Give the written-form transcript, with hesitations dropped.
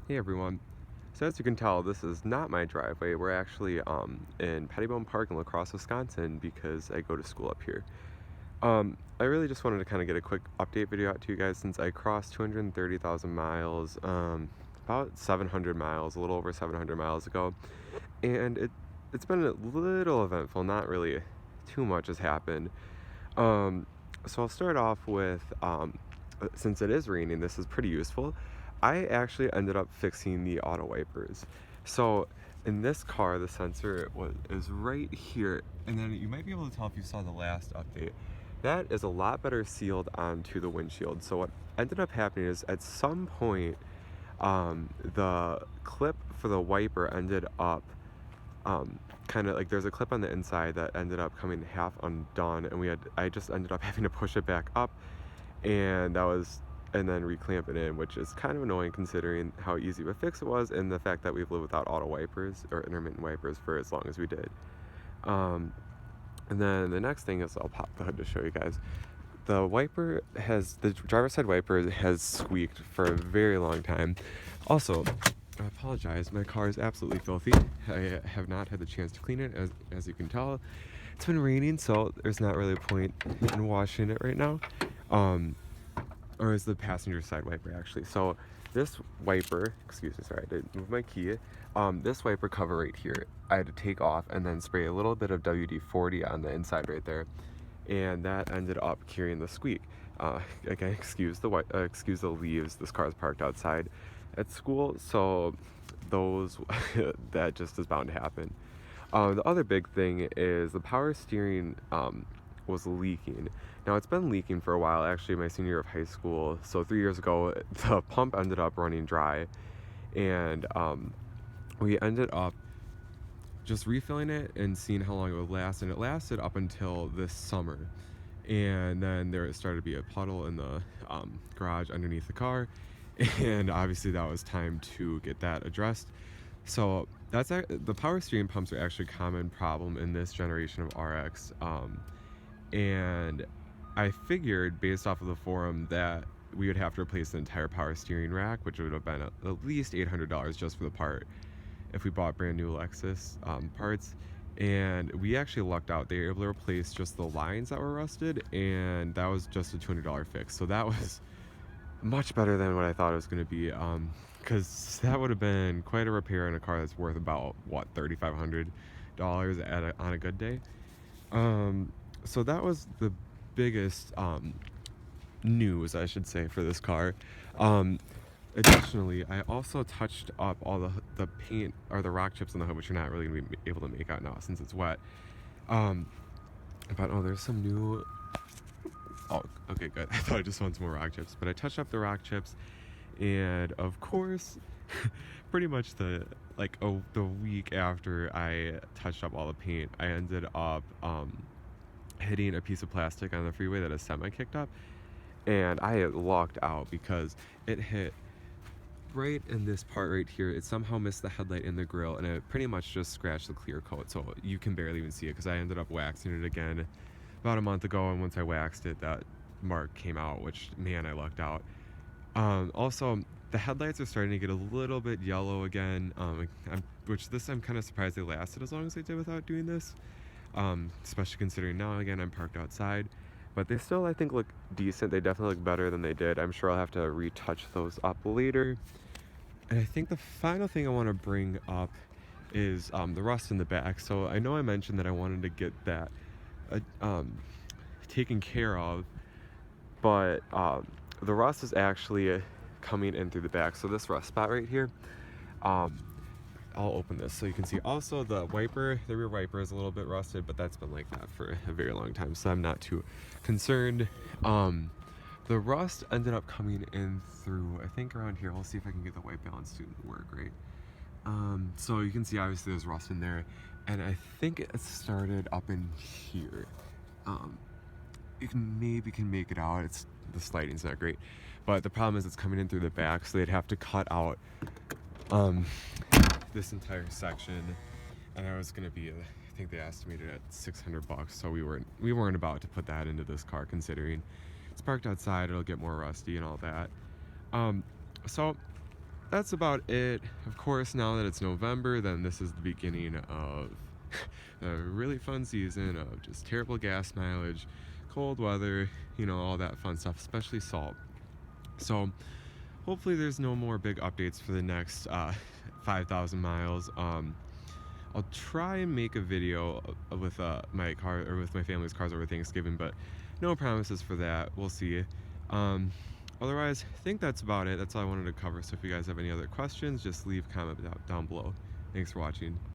Hey everyone. So as you can tell, this is not my driveway. We're actually in Pettibone Park in La Crosse, Wisconsin because I go to school up here. I really just wanted to kind of get a quick update video out to you guys since I crossed 230,000 miles, about 700 miles, a little over 700 miles ago. And it's been a little eventful, not really too much has happened. So I'll start off with, since it is raining, this is pretty useful. I actually ended up fixing the auto wipers. So in this car, the sensor is right here, and then you might be able to tell if you saw the last update. That is a lot better sealed onto the windshield. So what ended up happening is at some point, the clip for the wiper ended up kind of like there's a clip on the inside that ended up coming half undone, and I just ended up having to push it back up, and then reclamp it in, which is kind of annoying considering how easy of a fix it was and the fact that we've lived without auto wipers or intermittent wipers for as long as we did. And then the next thing is I'll pop the hood to show you guys. The driver's side wiper has squeaked for a very long time. Also, I apologize, my car is absolutely filthy. I have not had the chance to clean it, as you can tell. It's been raining, so there's not really a point in washing it right now. Or is the passenger side wiper actually. So this wiper, excuse me, sorry, I didn't move my key. This wiper cover right here, I had to take off and then spray a little bit of WD-40 on the inside right there. And that ended up curing the squeak. Again, excuse the leaves. This car is parked outside at school, so those that just is bound to happen. The other big thing is the power steering was leaking. Now it's been leaking for a while, actually my senior year of high school. So 3 years ago, the pump ended up running dry, and we ended up just refilling it and seeing how long it would last, and it lasted up until this summer. And then there started to be a puddle in the garage underneath the car, and obviously that was time to get that addressed. So the power steering pumps are actually a common problem in this generation of RX, and I figured based off of the forum that we would have to replace the entire power steering rack, which would have been at least $800 just for the part if we bought brand new Lexus parts. And we actually lucked out. They were able to replace just the lines that were rusted, and that was just a $200 fix. So that was much better than what I thought it was going to be, because that would have been quite a repair in a car that's worth about, what, $3,500 on a good day. So that was the biggest news, I should say, for this car. Additionally, I also touched up all the paint or the rock chips on the hood, which you're not really going to be able to make out now since it's wet. But there's some new. Oh, okay, good. I thought I just found some more rock chips, but I touched up the rock chips, and of course, pretty much the week after I touched up all the paint, I ended up hitting a piece of plastic on the freeway that a semi kicked up, and I had locked out because it hit right in this part right here. It somehow missed the headlight in the grill, and it pretty much just scratched the clear coat, so you can barely even see it because I ended up waxing it again about a month ago, and once I waxed it, that mark came out, which, man, I lucked out. Also, the headlights are starting to get a little bit yellow again, I'm kind of surprised they lasted as long as they did without doing this, especially considering now, again, I'm parked outside. But they still, I think, look decent. They definitely look better than they did. I'm sure I'll have to retouch those up later. And I think the final thing I want to bring up is the rust in the back. So I know I mentioned that I wanted to get that taken care of, but the rust is actually coming in through the back. So this rust spot right here, I'll open this so you can see. Also, the rear wiper is a little bit rusted, but that's been like that for a very long time, so I'm not too concerned. The rust ended up coming in through, I think, around here. We'll see if I can get the white balance to work right. So you can see obviously there's rust in there, and I think it started up in here. You maybe can make it out. The sliding's not great, but the problem is it's coming in through the back, so they'd have to cut out this entire section, and I was gonna be, I think they estimated at $600, so we weren't about to put that into this car, considering it's parked outside, it'll get more rusty and all that. So that's about it. Of course, now that it's November, then this is the beginning of a really fun season of just terrible gas mileage, cold weather, all that fun stuff, especially salt. So hopefully there's no more big updates for the next 5,000 miles. I'll try and make a video with my car or with my family's cars over Thanksgiving, but no promises for that. We'll see. Otherwise, I think that's about it. That's all I wanted to cover. So if you guys have any other questions, just leave a comment down below. Thanks for watching.